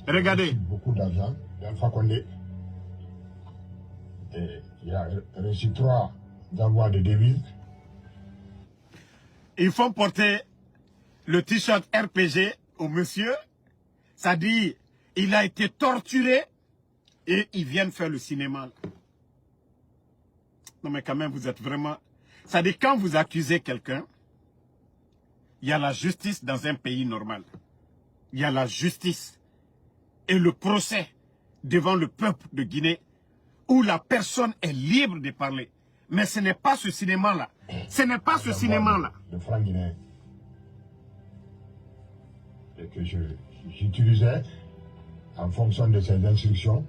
Regardez. Beaucoup d'argent d'Alpha Condé. Et il a reçu 3 envois de devises. Ils font porter le t-shirt RPG au monsieur. Ça dit, il a été torturé et ils viennent faire le cinéma. Non mais quand même, vous êtes vraiment... Ça dit, quand vous accusez quelqu'un, il y a la justice dans un pays normal. Il y a la justice et le procès devant le peuple de Guinée où la personne est libre de parler. Mais ce n'est pas ce cinéma-là. Ce n'est pas ce cinéma-là. Le franc guinéen. Et que j'utilisais en fonction de ses instructions.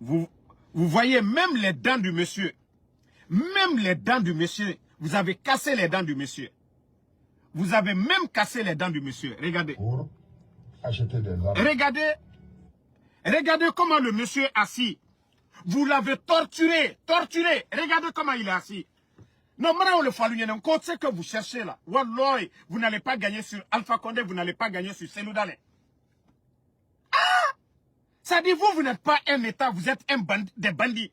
Vous voyez même les dents du monsieur. Même les dents du monsieur. Vous avez cassé les dents du monsieur. Vous avez même cassé les dents du monsieur. Regardez. Pour acheter des armes. Regardez. Regardez comment le monsieur est assis. Vous l'avez torturé. Torturé. Regardez comment il est assis. Non, maintenant, le Falunyen, c'est que vous cherchez là. Wallah, vous n'allez pas gagner sur Alpha Condé, vous n'allez pas gagner sur Cellou Dalein. Ah! Ça dit, vous n'êtes pas un État, vous êtes des bandits.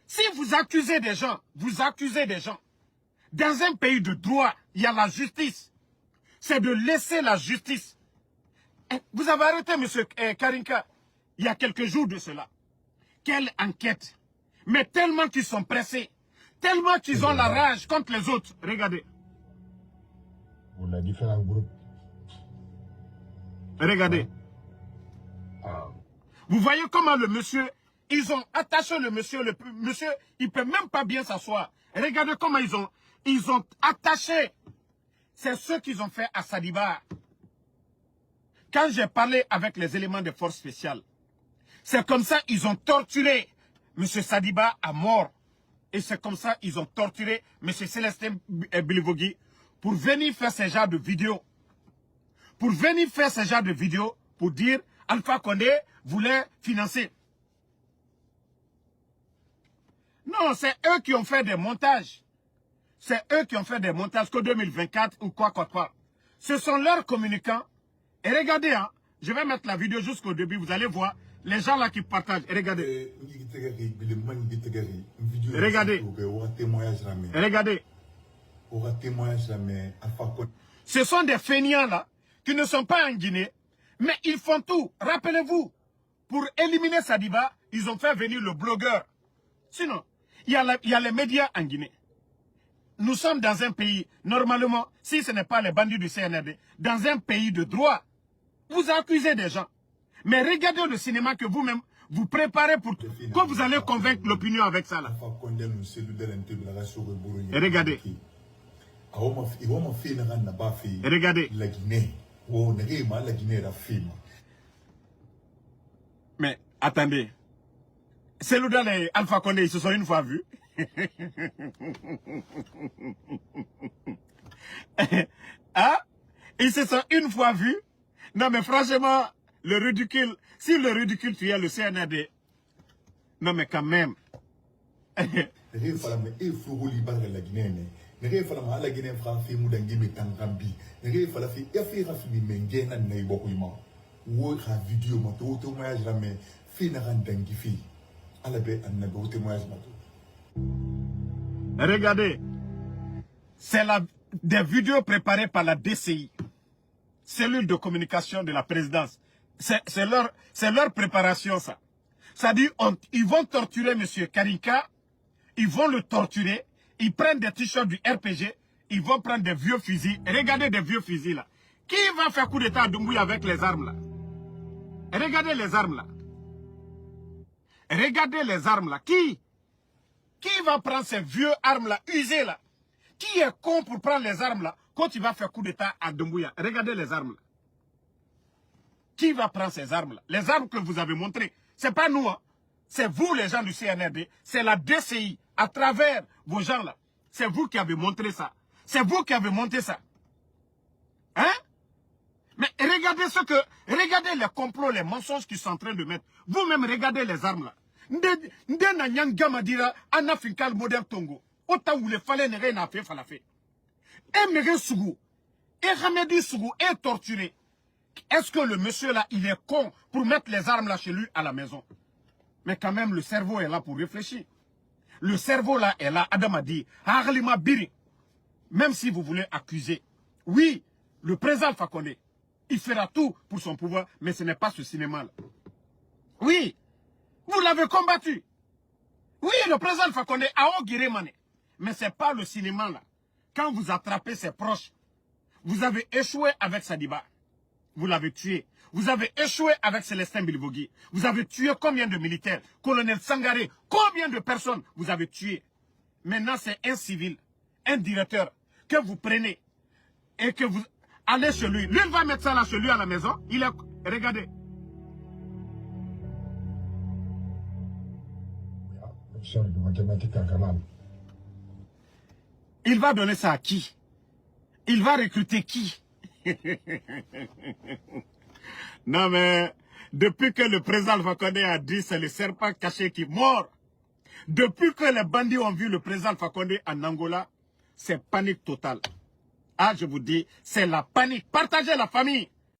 Si vous accusez des gens, vous accusez des gens. Dans un pays de droit, il y a la justice. C'est de laisser la justice. Vous avez arrêté M. Karinka il y a quelques jours de cela. Quelle enquête. Mais tellement qu'ils sont pressés. Tellement qu'ils ont la rage contre les autres. Regardez. Pour les différents groupes. Regardez. Vous voyez comment le monsieur, ils ont attaché le monsieur, il ne peut même pas bien s'asseoir. Regardez comment ils ont attaché. C'est ce qu'ils ont fait à Sadiba. Quand j'ai parlé avec les éléments des forces spéciales, c'est comme ça ils ont torturé M. Sadiba à mort. Et c'est comme ça ils ont torturé M. Célestin Bilivogui pour venir faire ce genre de vidéos. Pour venir faire ce genre de vidéos pour dire Alpha Condé voulait financer. Non, c'est eux qui ont fait des montages. C'est eux qui ont fait des montages qu'en 2024 ou quoi. Ce sont leurs communicants. Et regardez, hein, je vais mettre la vidéo jusqu'au début, vous allez voir les gens là qui partagent. Et regardez. Regardez. Regardez. Ce sont des feignants là qui ne sont pas en Guinée, mais ils font tout. Rappelez-vous, pour éliminer Sadiba, ils ont fait venir le blogueur. Sinon, il y a les médias en Guinée. Nous sommes dans un pays, normalement, si ce n'est pas les bandits du CNRD, dans un pays de droit. Vous accusez des gens. Mais regardez le cinéma que vous-même, vous préparez pour que vous allez convaincre l'opinion avec ça. Là. Et regardez. Regardez. Mais attendez. Cellou Dalein et Alpha Condé, ils se sont une fois vus. Hein? Ils se sont une fois vus. Non mais franchement, le ridicule, si le ridicule tuait le CNRD, non mais quand même. Regardez, c'est des vidéos préparées par la DCI, cellule de communication de la présidence. C'est leur préparation ça. Ça dit, ils vont torturer M. Karinka, ils vont le torturer, ils prennent des t-shirts du RPG, ils vont prendre des vieux fusils. Regardez des vieux fusils là. Qui va faire coup d'état à Doumbouya avec les armes là? Regardez les armes là. Regardez les armes là. Qui va prendre ces vieux armes là, usées là? Qui est con pour prendre les armes là quand il va faire coup d'état à Doumbouya? Regardez les armes là. Qui va prendre ces armes là? Les armes que vous avez montrées. C'est pas nous, hein. C'est vous les gens du CNRD. C'est la DCI à travers vos gens là. C'est vous qui avez montré ça. C'est vous qui avez monté ça. Hein? Mais regardez regardez les complots, les mensonges qu'ils sont en train de mettre. Vous-même regardez les armes là. Ndena nyangama dira anafinkal modèle Tongo. Ota où les fallait ne rien fait falafé. Et Méré Sougou, et Hamedi Sougou est torturé. Est-ce que le monsieur là, il est con pour mettre les armes là chez lui à la maison? Mais quand même, le cerveau est là pour réfléchir. Le cerveau là est là. Adam a dit, Harlima Biri. Même si vous voulez accuser, oui, le président Alpha Condé, il fera tout pour son pouvoir, mais ce n'est pas ce cinéma là. Oui, vous l'avez combattu. Oui, le président Alpha Condé a Mané. Mais ce n'est pas le cinéma là. Quand vous attrapez ses proches, vous avez échoué avec Sadiba. Vous l'avez tué. Vous avez échoué avec Célestin Bilvogui. Vous avez tué combien de militaires? Colonel Sangaré, combien de personnes vous avez tué? Maintenant, c'est un civil, un directeur que vous prenez et que vous allez chez lui. Lui, il va mettre ça là chez lui à la maison. Il est... Regardez. Sorry, mathématiques à Kamal. Il va donner ça à qui? Il va recruter qui? Non mais, depuis que le président Alpha Condé a dit c'est le serpent caché qui mord, depuis que les bandits ont vu le président Alpha Condé en Angola, c'est panique totale. Ah, je vous dis, c'est la panique. Partagez la famille.